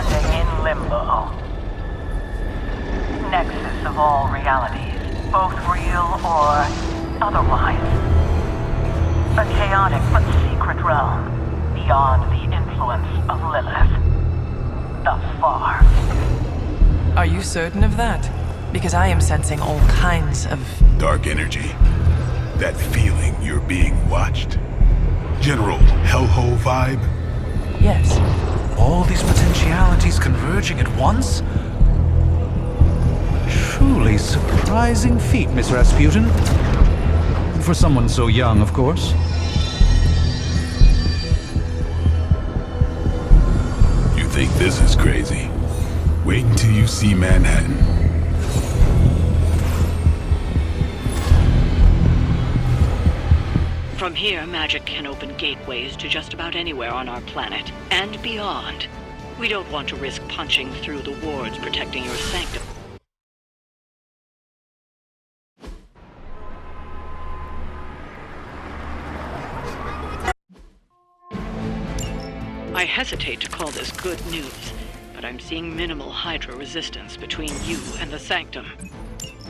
standing in limbo. Nexus of all realities, both real or otherwise. A chaotic but secret realm, beyond the influence of Lilith. Thus far. Are you certain of that? Because I am sensing all kinds of... dark energy. That feeling you're being watched. General hellhole vibe. Yes. All these potentialities converging at once? Truly surprising feat, Miss Rasputin. For someone so young, of course. You think this is crazy? Wait until you see Manhattan. From here, magic can open gateways to just about anywhere on our planet, and beyond. We don't want to risk punching through the wards protecting your sanctum. I hesitate to call this good news, but I'm seeing minimal Hydra resistance between you and the sanctum.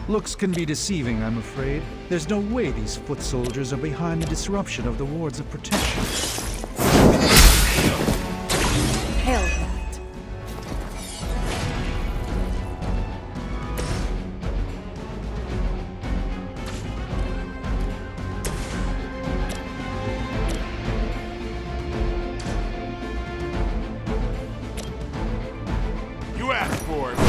Looks can be deceiving, I'm afraid. There's no way these foot soldiers are behind the disruption of the wards of protection. Hell that. You asked for it.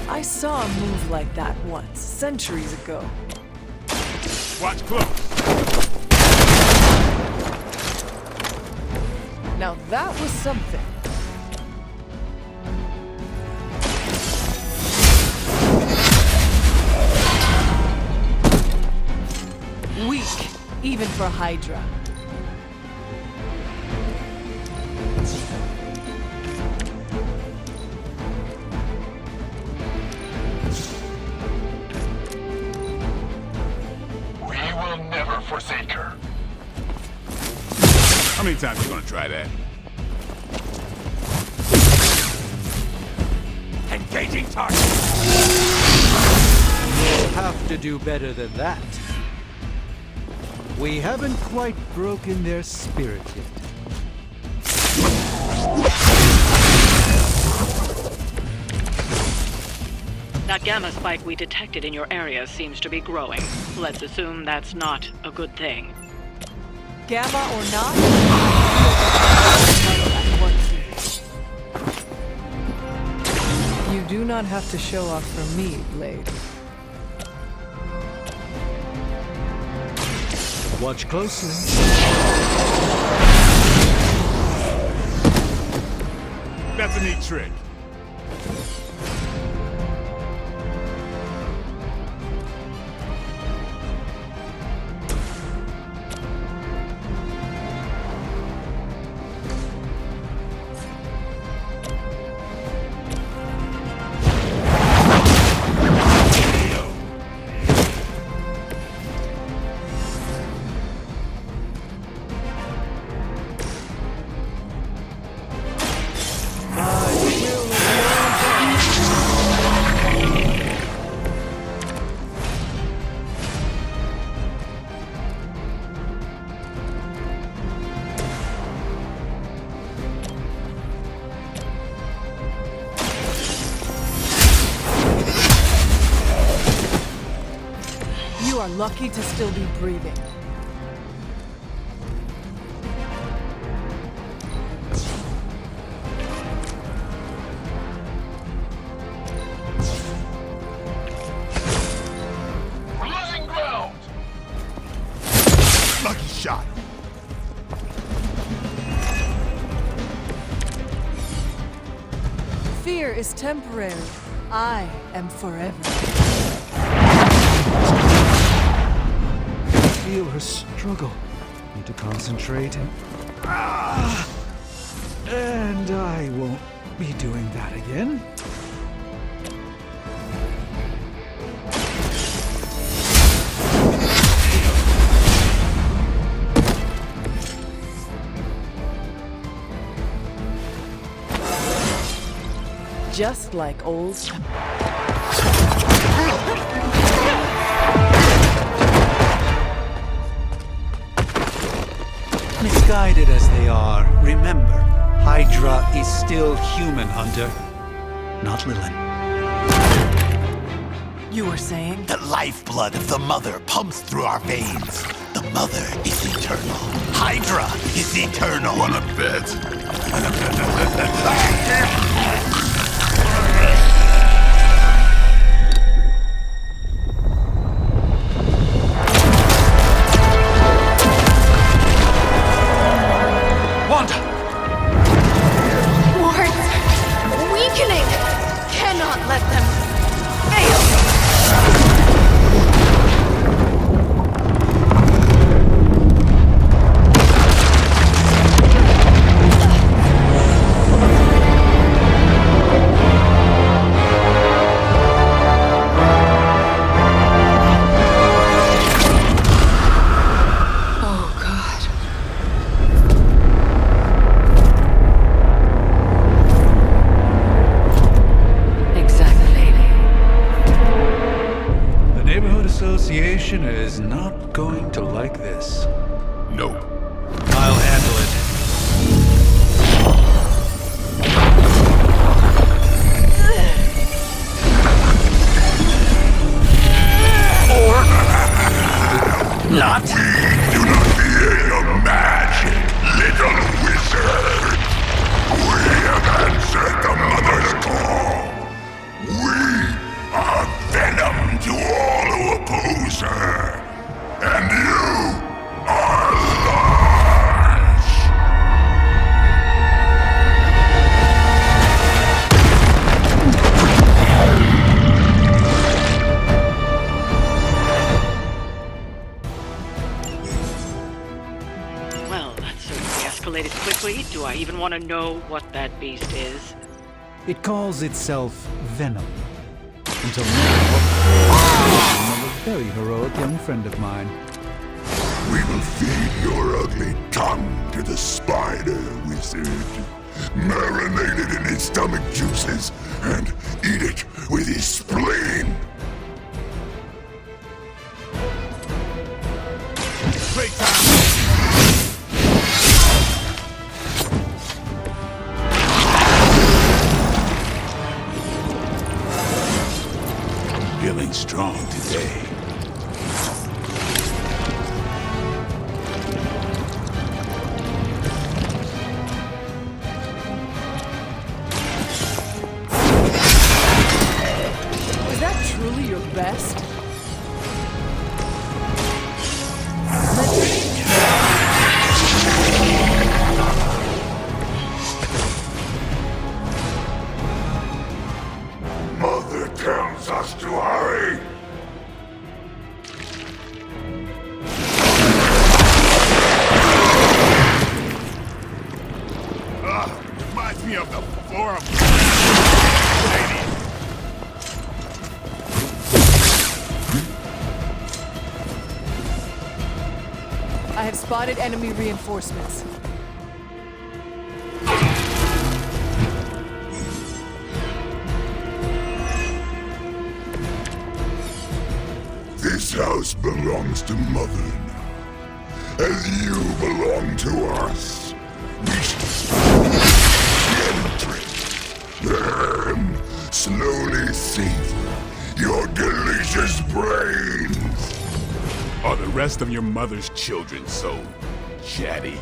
I saw a move like that once, centuries ago. Watch close. Now that was something. Weak, even for Hydra. We will never forsake her. How many times you gonna try that? Engaging target. We'll have to do better than that. We haven't quite broken their spirit yet. That gamma spike we detected in your area seems to be growing. Let's assume that's not a good thing. Gamma or not? You do not have to show off for me, Blade. Watch closely. That's a neat trick. You are lucky to still be breathing. We're losing ground. Lucky shot. Fear is temporary. I am forever. Feel her struggle. Need to concentrate. And I won't be doing that again. Just like old. Misguided as they are, remember, Hydra is still human, Hunter. Not Lilin. You were saying? The lifeblood of the mother pumps through our veins. The mother is eternal. Hydra is eternal. Wanna bet? Wanda! Wards! Weakening! Cannot let them fail! Oh, God. Exactly. The Neighborhood Association is not going to like this. Nope. I'll handle it. Not. Do not fear your magic, little wizard. We have answered the mother's call. We are venom to all who oppose her. And you are large. Well, that certainly escalated quickly. Do I even want to know what that beast is? It calls itself Venom. Until now, a very heroic young friend of mine. We will feed your ugly tongue to the spider wizard. Marinate it in his stomach juices and eat it with his spleen. Feeling strong today. Is that truly your best? Mother tells us to hurry. Reminds me of the forum. I have spotted enemy reinforcements. This house belongs to Mother now. As you belong to us. We shall stop the entrance. Then slowly savor your delicious brains. Are the rest of your mother's children so chatty?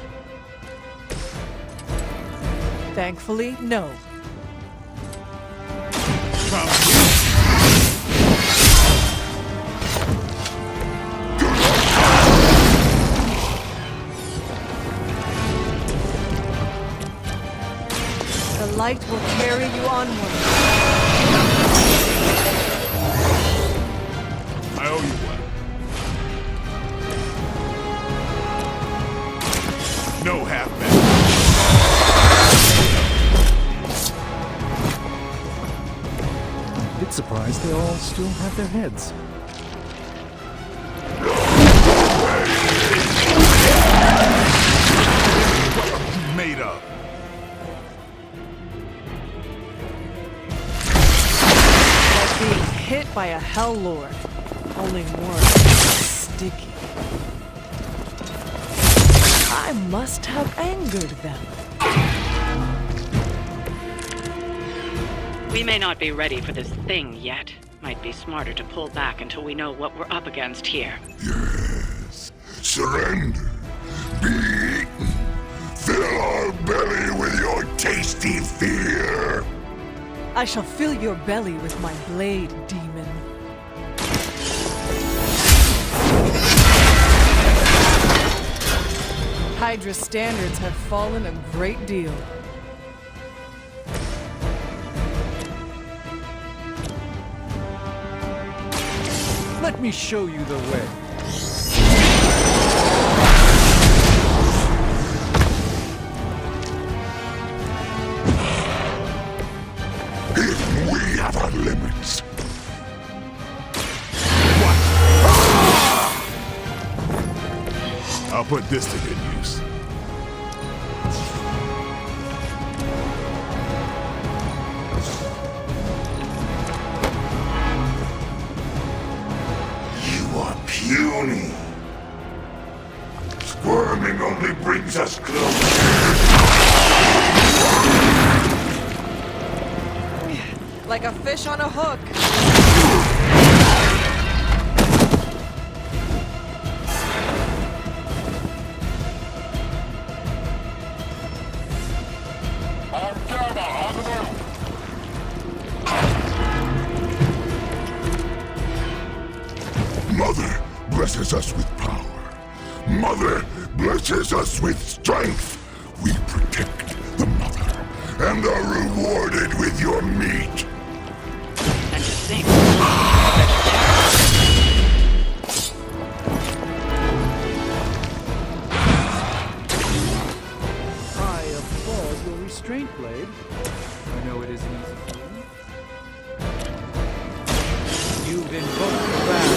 Thankfully, no. Come The light will carry you onward. I owe you one. no halfback. I'm a bit surprised they all still have their heads. Made up. Like being hit by a Hell Lord. Only more sticky. I must have angered them. We may not be ready for this thing yet. Might be smarter to pull back until we know what we're up against here. Yes. Surrender. Be eaten. Fill our belly with your tasty fear. I shall fill your belly with my blade, demon. Hydra's standards have fallen a great deal. Let me show you the way. Even we have our limits. I'll put this to good use. You are puny. Squirming only brings us closer. Like a fish on a hook. Mother blesses us with power. Mother blesses us with strength. We protect the mother and are rewarded with your meat. And to think, I applaud your restraint, Blade. I know it isn't easy for you. You've invoked the wrath.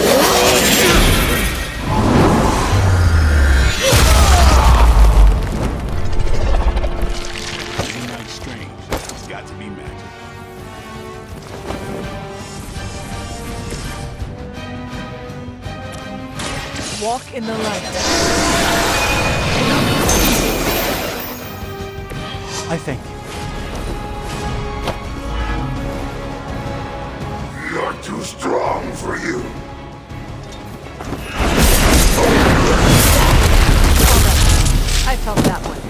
Ain't that strange? It's got to be magic. Walk in the light. I thank you. You're too strong for you. I felt that one.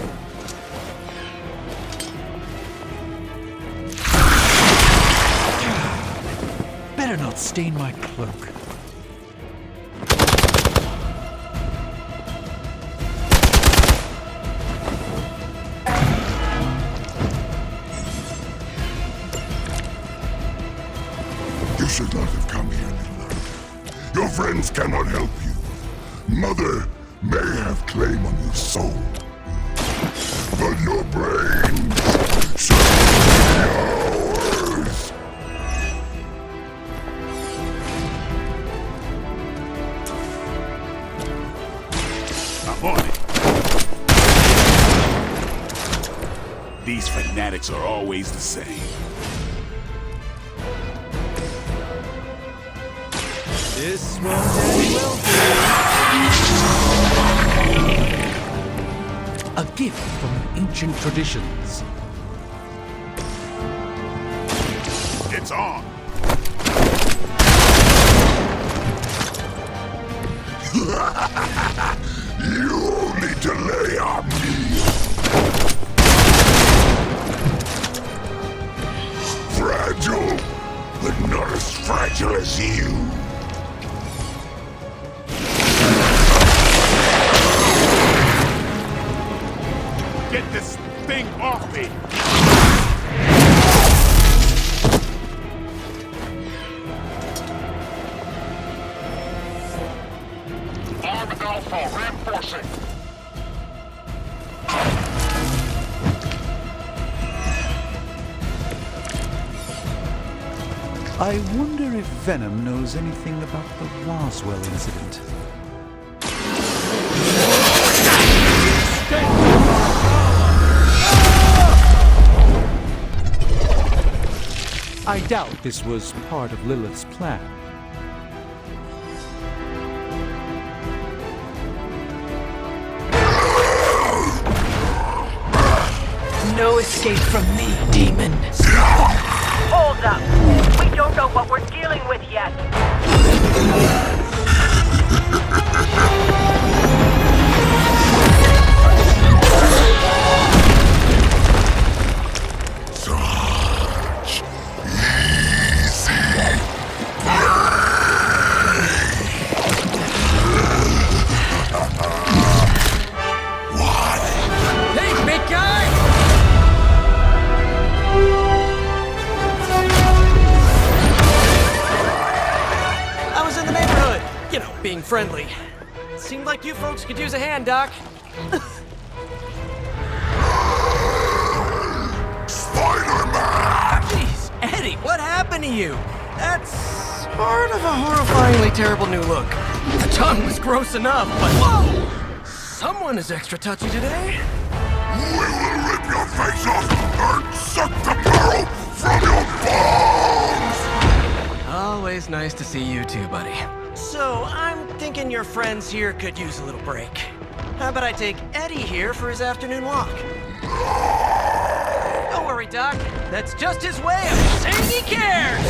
Better not stain my cloak. You should not have come here, little Earth. Your friends cannot help you. Mother may have claim on your soul, but your brains shall be ours. I'm on it. These fanatics are always the same. This won't end well. A gift from ancient traditions. It's on. You only delay our meal. Fragile, but not as fragile as you. Get this thing off me! Arm Alpha reinforcing. I wonder if Venom knows anything about the Roswell incident. I doubt this was part of Lilith's plan. No escape from me, demon. Hold up. We don't know what we're dealing with yet. Such easy What? Hey, big guy! I was in the neighborhood, you know, being friendly. Seemed like you folks could use a hand, Doc. Spider-Man! Jeez, Eddie, what happened to you? That's sort of a horrifyingly terrible new look. The tongue was gross enough, but whoa! Someone is extra touchy today. We will rip your face off and suck the marrow from your bones! Always nice to see you too, buddy. So, I'm thinking your friends here could use a little break. How about I take Eddie here for his afternoon walk? Don't worry, Doc. That's just his way of saying he cares!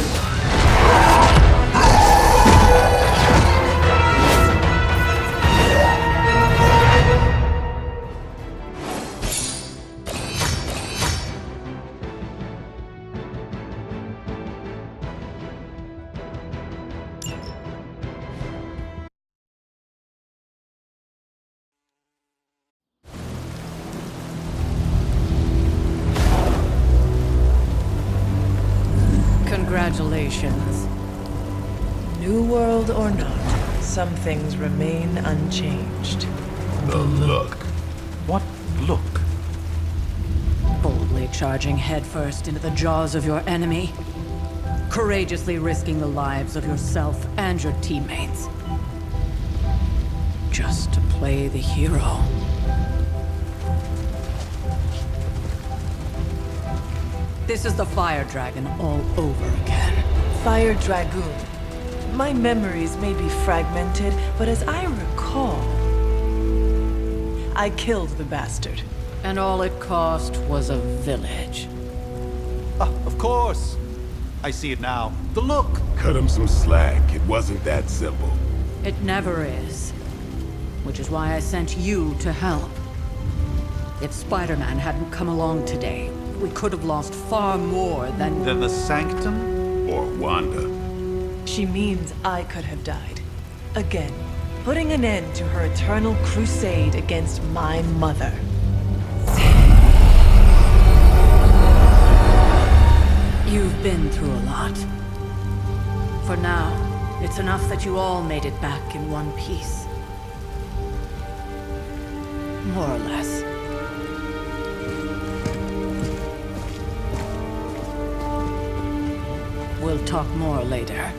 Congratulations. New world or not, some things remain unchanged. The look. What look? Boldly charging headfirst into the jaws of your enemy. Courageously risking the lives of yourself and your teammates. Just to play the hero. This is the Fire Dragon all over again. Fire Dragoon. My memories may be fragmented, but as I recall, I killed the bastard. And all it cost was a village. Of course. I see it now. The look. Cut him some slack. It wasn't that simple. It never is. Which is why I sent you to help. If Spider-Man hadn't come along today, we could have lost far more than... Then the Sanctum? Or Wanda. She means I could have died. Again, putting an end to her eternal crusade against my mother. You've been through a lot. For now, it's enough that you all made it back in one piece. More or less. We'll talk more later.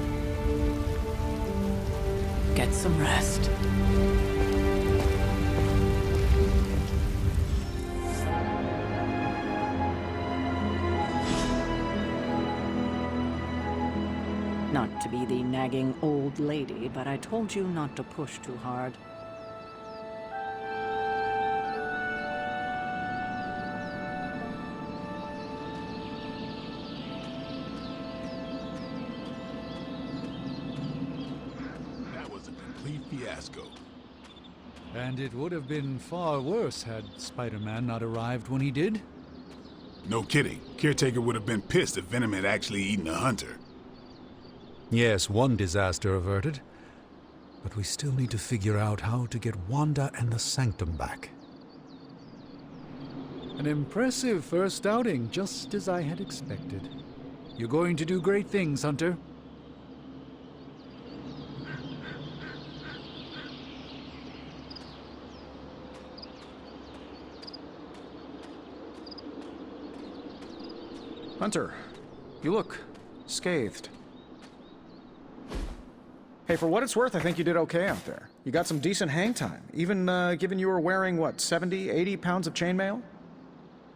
Get some rest. Not to be the nagging old lady, but I told you not to push too hard. That was a complete fiasco. And it would have been far worse had Spider-Man not arrived when he did. No kidding. Caretaker would have been pissed if Venom had actually eaten a hunter. Yes, one disaster averted. But we still need to figure out how to get Wanda and the Sanctum back. An impressive first outing, just as I had expected. You're going to do great things, Hunter. Hunter, you look scathed. Hey, for what it's worth, I think you did okay out there. You got some decent hang time, even given you were wearing, what, 70, 80 pounds of chainmail?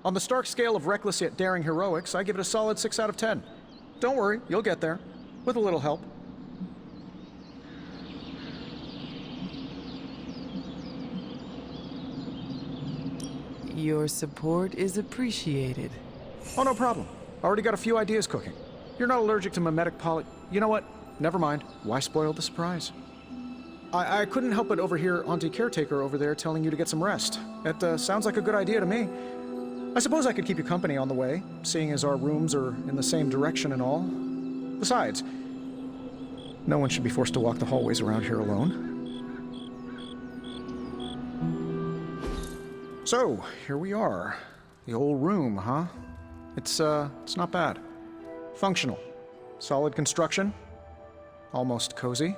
On the Stark scale of reckless yet daring heroics, I give it a solid 6 out of 10. Don't worry, you'll get there. With a little help. Your support is appreciated. Oh, no problem. Already got a few ideas cooking. You're not allergic to mimetic You know what? Never mind. Why spoil the surprise? I couldn't help but overhear Auntie Caretaker over there telling you to get some rest. It sounds like a good idea to me. I suppose I could keep you company on the way, seeing as our rooms are in the same direction and all. Besides, no one should be forced to walk the hallways around here alone. So, here we are. The old room, huh? It's not bad. Functional. Solid construction. Almost cozy.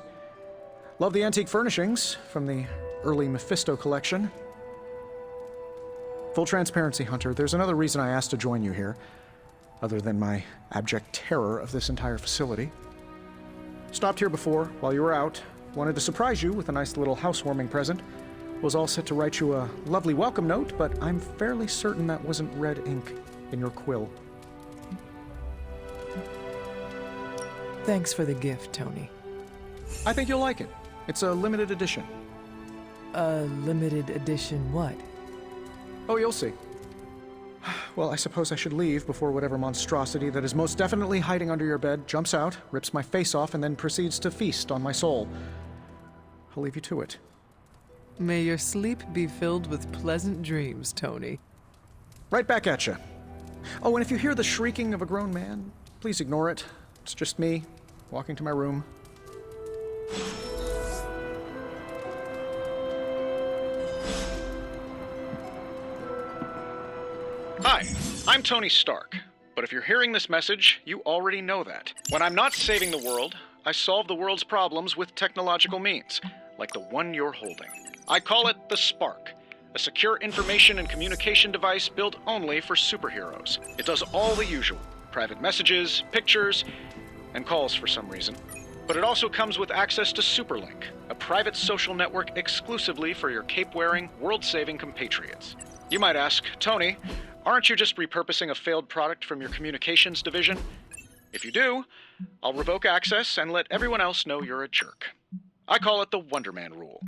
Love the antique furnishings from the early Mephisto collection. Full transparency, Hunter, there's another reason I asked to join you here, other than my abject terror of this entire facility. Stopped here before, while you were out. Wanted to surprise you with a nice little housewarming present. Was all set to write you a lovely welcome note, but I'm fairly certain that wasn't red ink in your quill. Thanks for the gift, Tony. I think you'll like it. It's a limited edition. A limited edition what? Oh, you'll see. Well, I suppose I should leave before whatever monstrosity that is most definitely hiding under your bed jumps out, rips my face off, and then proceeds to feast on my soul. I'll leave you to it. May your sleep be filled with pleasant dreams, Tony. Right back at you. Oh, and if you hear the shrieking of a grown man, please ignore it. It's just me, walking to my room. Hi, I'm Tony Stark. But if you're hearing this message, you already know that. When I'm not saving the world, I solve the world's problems with technological means, like the one you're holding. I call it the Spark, a secure information and communication device built only for superheroes. It does all the usual, private messages, pictures, and calls for some reason. But it also comes with access to Superlink, a private social network exclusively for your cape-wearing, world-saving compatriots. You might ask, Tony, aren't you just repurposing a failed product from your communications division? If you do, I'll revoke access and let everyone else know you're a jerk. I call it the Wonder Man rule.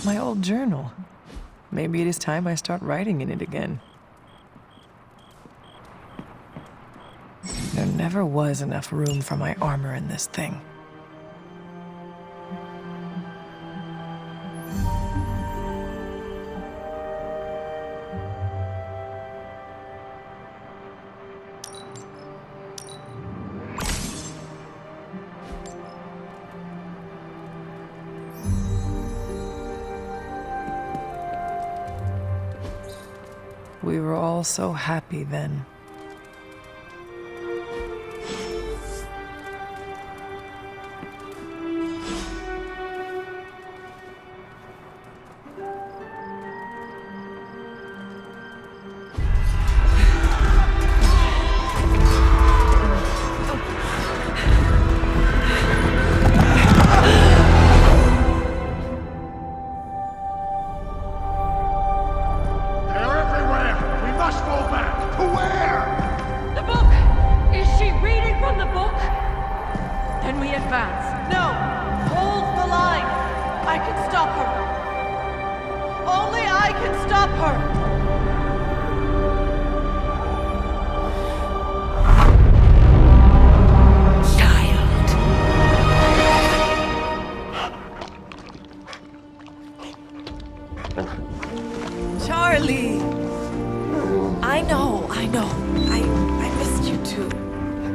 My old journal. Maybe it is time I start writing in it again. There never was enough room for my armor in this thing. We were all so happy then.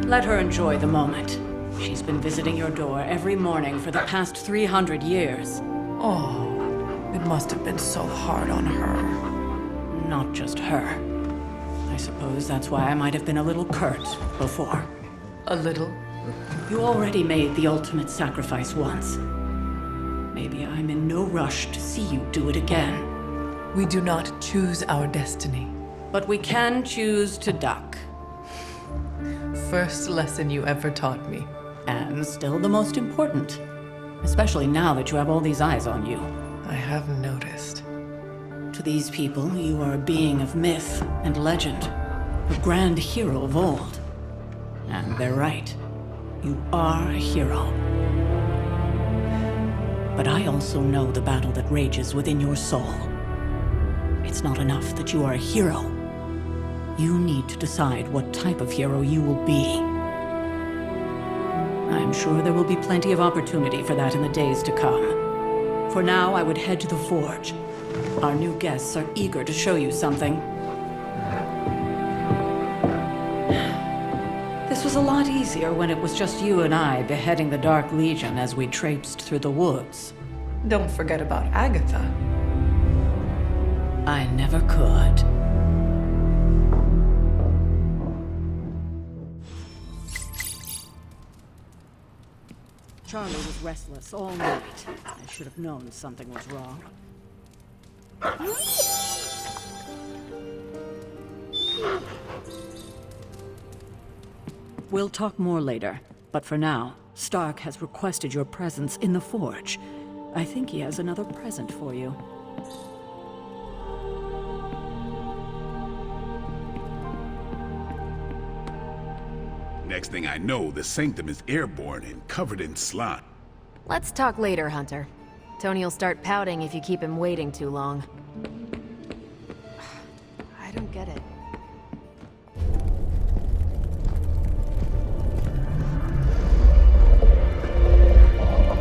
Let her enjoy the moment. She's been visiting your door every morning for the past 300 years. Oh, It must have been so hard on her. Not just her. I suppose that's why I might have been a little curt before. A little? You already made the ultimate sacrifice once. Maybe I'm in no rush to see you do it again. We do not choose our destiny. But we can choose to duck. First lesson you ever taught me. And still the most important. Especially now that you have all these eyes on you. I have noticed. To these people, you are a being of myth and legend. A grand hero of old. And they're right. You are a hero. But I also know the battle that rages within your soul. It's not enough that you are a hero. You need to decide what type of hero you will be. I'm sure there will be plenty of opportunity for that in the days to come. For now, I would head to the forge. Our new guests are eager to show you something. This was a lot easier when it was just you and I beheading the Dark Legion as we traipsed through the woods. Don't forget about Agatha. I never could. Charlie was restless all night. I should have known something was wrong. We'll talk more later, but for now, Stark has requested your presence in the forge. I think he has another present for you. Next thing I know, the sanctum is airborne and covered in slime. Let's talk later, Hunter. Tony'll start pouting if you keep him waiting too long. I don't get it.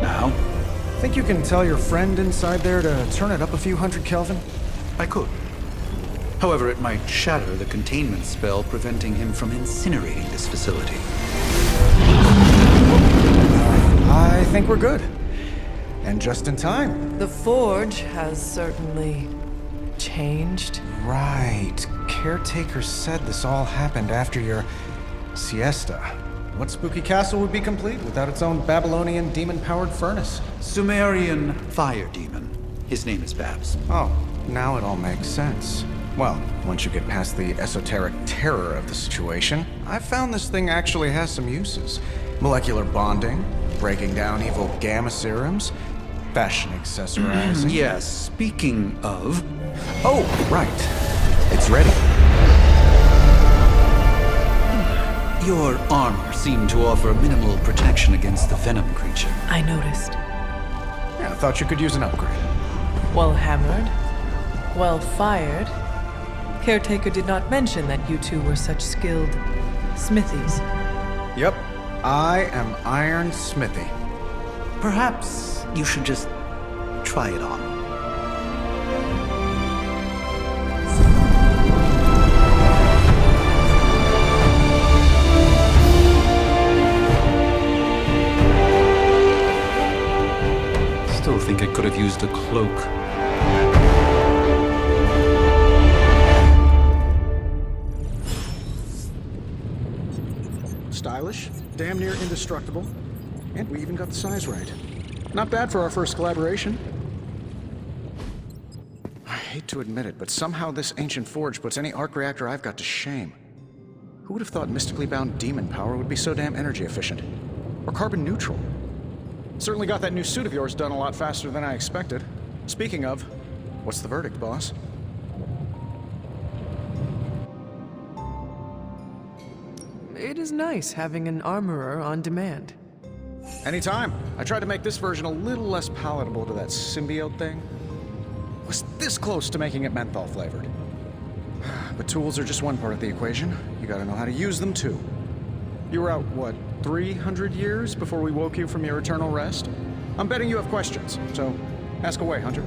Now? Think you can tell your friend inside there to turn it up a few hundred Kelvin? I could. However, it might shatter the containment spell preventing him from incinerating this facility. I think we're good. And just in time. The forge has certainly changed. Right. Caretaker said this all happened after your siesta. What spooky castle would be complete without its own Babylonian demon-powered furnace? Sumerian fire demon. His name is Babs. Oh, now it all makes sense. Well, once you get past the esoteric terror of the situation, I've found this thing actually has some uses. Molecular bonding, breaking down evil gamma serums, fashion accessorizing. Yes, speaking of... Oh, right. It's ready. Your armor seemed to offer minimal protection against the venom creature. I noticed. Yeah, I thought you could use an upgrade. Well hammered. Well fired. Caretaker did not mention that you two were such skilled smithies. Yep. I am Iron Smithy. Perhaps you should just try it on. Still think I could have used a cloak. Stylish, damn near indestructible, and we even got the size right. Not bad for our first collaboration. I hate to admit it, but somehow this ancient forge puts any arc reactor I've got to shame. Who would have thought mystically bound demon power would be so damn energy efficient? Or carbon neutral? Certainly got that new suit of yours done a lot faster than I expected. Speaking of, what's the verdict, boss? It is nice having an armorer on demand. Anytime. I tried to make this version a little less palatable to that symbiote thing. Was this close to making it menthol flavored. But tools are just one part of the equation. You gotta know how to use them too. You were out, what, 300 years before we woke you from your eternal rest? I'm betting you have questions, so ask away, Hunter.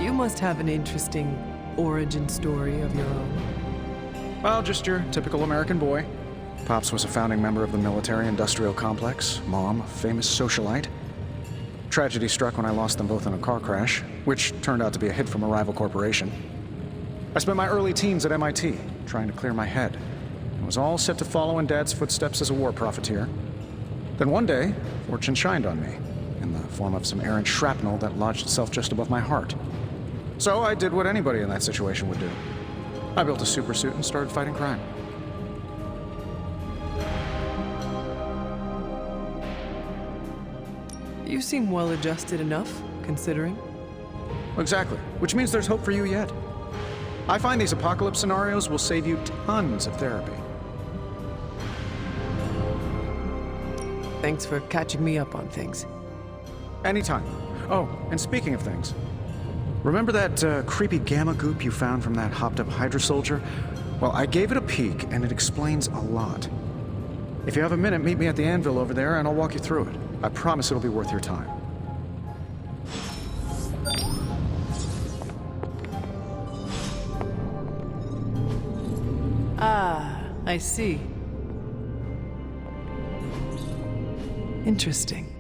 You must have an interesting origin story of your own. Well, just your typical American boy. Pops was a founding member of the military-industrial complex. Mom, a famous socialite. Tragedy struck when I lost them both in a car crash, which turned out to be a hit from a rival corporation. I spent my early teens at MIT, trying to clear my head. I was all set to follow in Dad's footsteps as a war profiteer. Then one day, fortune shined on me, in the form of some errant shrapnel that lodged itself just above my heart. So I did what anybody in that situation would do. I built a supersuit and started fighting crime. You seem well-adjusted enough, considering. Exactly, which means there's hope for you yet. I find these apocalypse scenarios will save you tons of therapy. Thanks for catching me up on things. Anytime. Oh, and speaking of things, remember that creepy gamma goop you found from that hopped-up Hydra soldier? Well, I gave it a peek, and it explains a lot. If you have a minute, meet me at the anvil over there, and I'll walk you through it. I promise it'll be worth your time. Ah, I see. Interesting.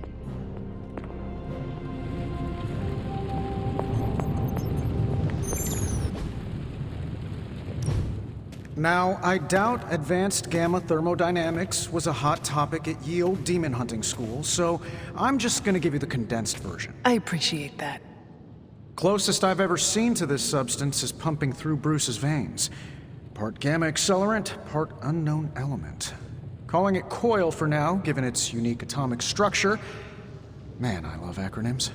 Now, I doubt advanced gamma thermodynamics was a hot topic at Ye Olde Demon Hunting School, so I'm just gonna give you the condensed version. I appreciate that. Closest I've ever seen to this substance is pumping through Bruce's veins. Part gamma accelerant, part unknown element. Calling it coil for now, given its unique atomic structure. Man, I love acronyms.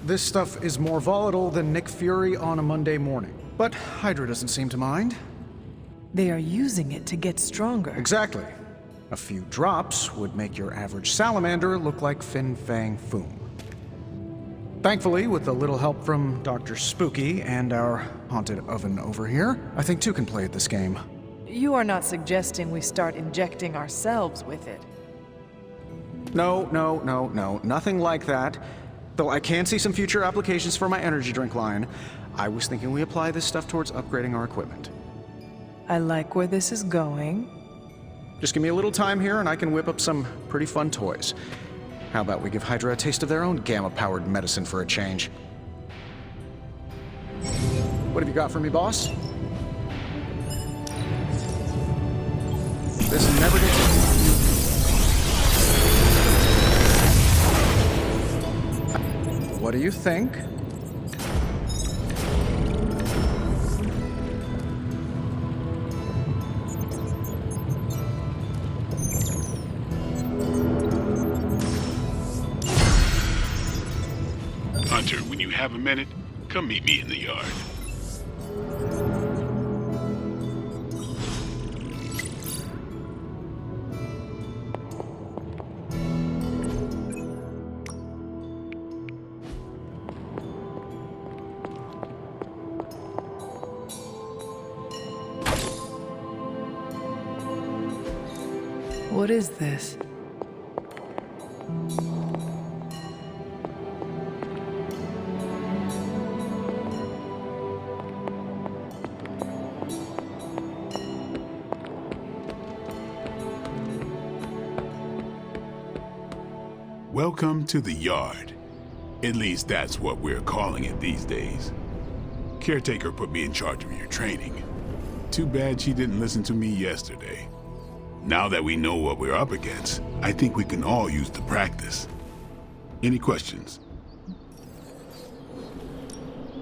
This stuff is more volatile than Nick Fury on a Monday morning, but Hydra doesn't seem to mind. They are using it to get stronger. Exactly. A few drops would make your average salamander look like Fin Fang Foom. Thankfully, with a little help from Dr. Spooky and our haunted oven over here, I think two can play at this game. You are not suggesting we start injecting ourselves with it. No, nothing like that. Though I can see some future applications for my energy drink line. I was thinking we apply this stuff towards upgrading our equipment. I like where this is going. Just give me a little time here and I can whip up some pretty fun toys. How about we give Hydra a taste of their own gamma-powered medicine for a change? What have you got for me, boss? This never gets... What do you think? Hunter, when you have a minute, come meet me in the yard. What is this? Welcome to the yard. At least that's what we're calling it these days. Caretaker put me in charge of your training. Too bad she didn't listen to me yesterday. Now that we know what we're up against, I think we can all use the practice. Any questions?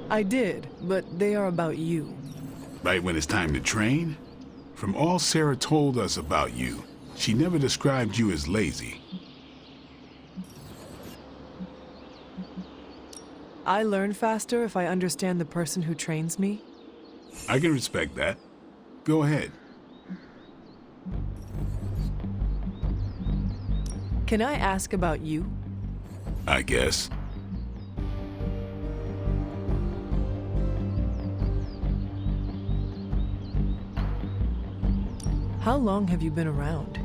I did, but they are about you. Right when it's time to train? From all Sarah told us about you, she never described you as lazy. I learn faster if I understand the person who trains me. I can respect that. Go ahead. Can I ask about you? I guess. How long have you been around?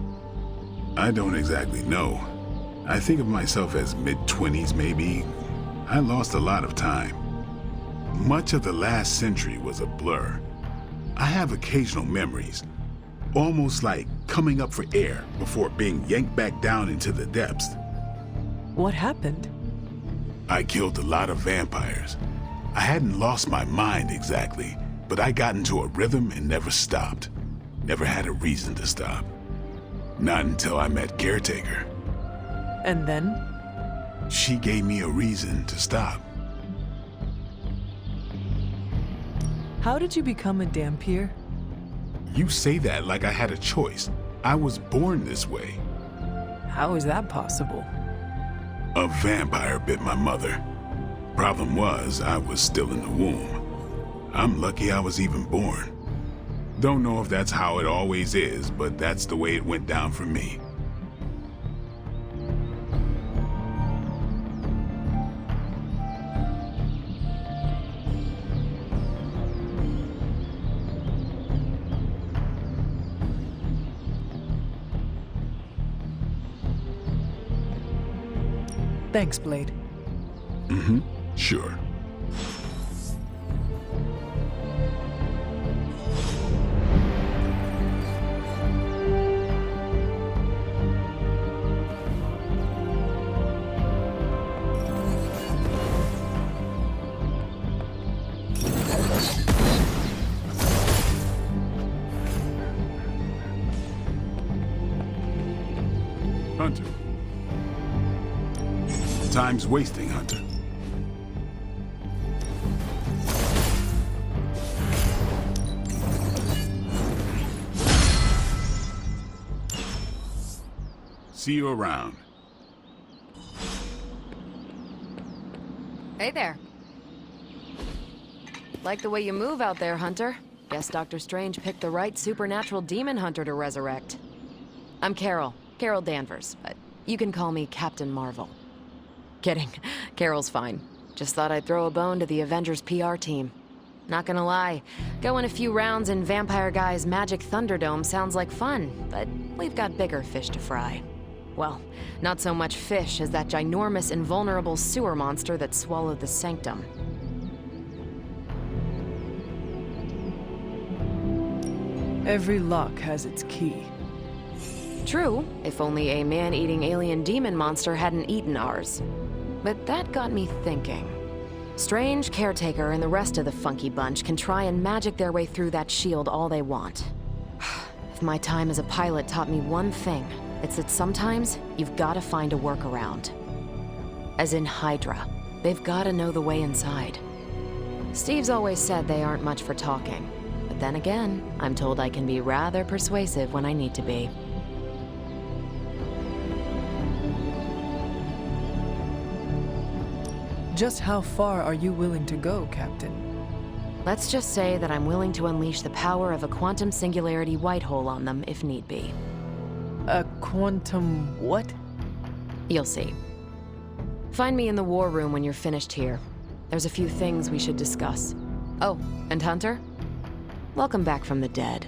I don't exactly know. I think of myself as mid-20s, maybe. I lost a lot of time. Much of the last century was a blur. I have occasional memories, almost like coming up for air before being yanked back down into the depths. What happened? I killed a lot of vampires. I hadn't lost my mind exactly, but I got into a rhythm and never stopped. Never had a reason to stop. Not until I met Caretaker. And then? She gave me a reason to stop. How did you become a Dampier? You say that like I had a choice. I was born this way. How is that possible? A vampire bit my mother. Problem was, I was still in the womb. I'm lucky I was even born. Don't know if that's how it always is, but that's the way it went down for me. Thanks, Blade. Mm-hmm. Sure. Hunter. Time's wasting, Hunter. See you around. Hey there. Like the way you move out there, Hunter. Guess Dr. Strange picked the right supernatural demon hunter to resurrect. I'm Carol Danvers, but you can call me Captain Marvel. Kidding. Carol's fine. Just thought I'd throw a bone to the Avengers PR team. Not gonna lie, going a few rounds in Vampire Guy's Magic Thunderdome sounds like fun, but we've got bigger fish to fry. Well, not so much fish as that ginormous invulnerable sewer monster that swallowed the Sanctum. Every lock has its key. True, if only a man-eating alien demon monster hadn't eaten ours. But that got me thinking. Strange, Caretaker, and the rest of the funky bunch can try and magic their way through that shield all they want. If my time as a pilot taught me one thing, it's that sometimes you've got to find a workaround. As in Hydra. They've got to know the way inside. Steve's always said they aren't much for talking. But then again, I'm told I can be rather persuasive when I need to be. Just how far are you willing to go, Captain? Let's just say that I'm willing to unleash the power of a quantum singularity white hole on them if need be. A quantum what? You'll see. Find me in the war room when you're finished here. There's a few things we should discuss. Oh, and Hunter? Welcome back from the dead.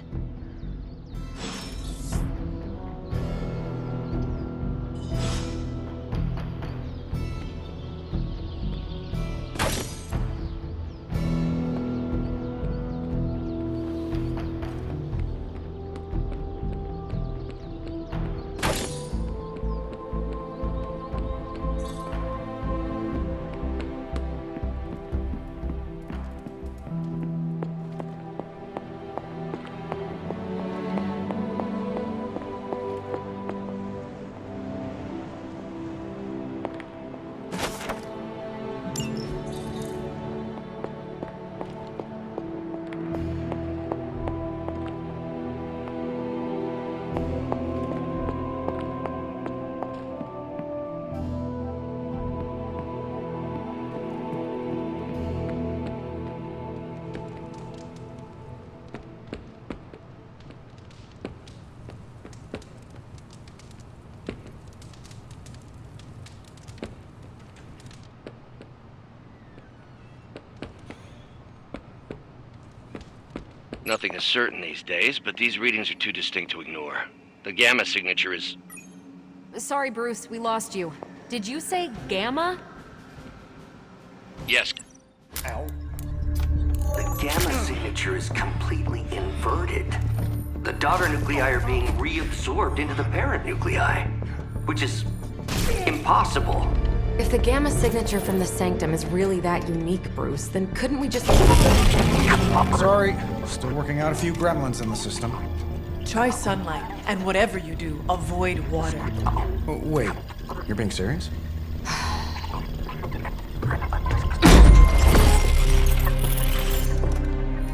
Nothing is certain these days, but these readings are too distinct to ignore. The gamma signature is... Sorry, Bruce, we lost you. Did you say gamma? Yes. Ow. The gamma signature is completely inverted. The daughter nuclei are being reabsorbed into the parent nuclei, which is impossible. If the gamma signature from the sanctum is really that unique, Bruce, then couldn't we just... Sorry, still working out a few gremlins in the system. Try sunlight, and whatever you do, avoid water. Oh, wait, you're being serious?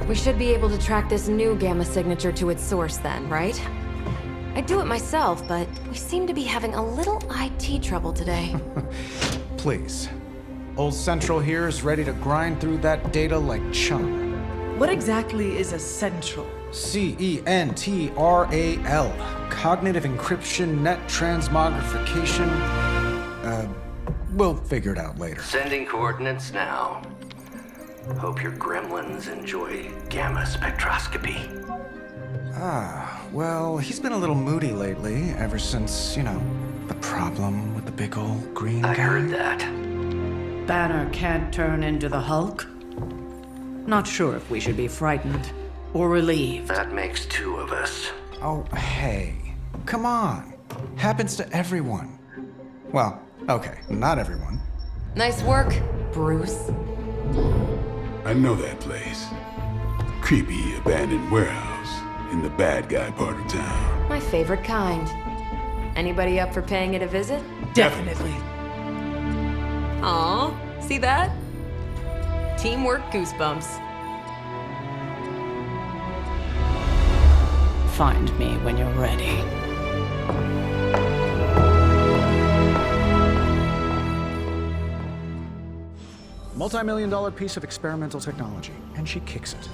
We should be able to track this new gamma signature to its source then, right? I'd do it myself, but we seem to be having a little IT trouble today. Please. Old Central here is ready to grind through that data like chum. What exactly is a central? CENTRAL. Cognitive encryption, net transmogrification. We'll figure it out later. Sending coordinates now. Hope your gremlins enjoy gamma spectroscopy. Ah, well, he's been a little moody lately, ever since, you know, the problem with the big old green guy. I heard that. Banner can't turn into the Hulk? Not sure if we should be frightened or relieved. That makes two of us. Oh, hey. Come on. Happens to everyone. Well, okay, not everyone. Nice work, Bruce. I know that place. Creepy abandoned warehouse in the bad guy part of town. My favorite kind. Anybody up for paying it a visit? Definitely. Aw, see that? Teamwork goosebumps. Find me when you're ready. Multi-million-dollar piece of experimental technology, and she kicks it.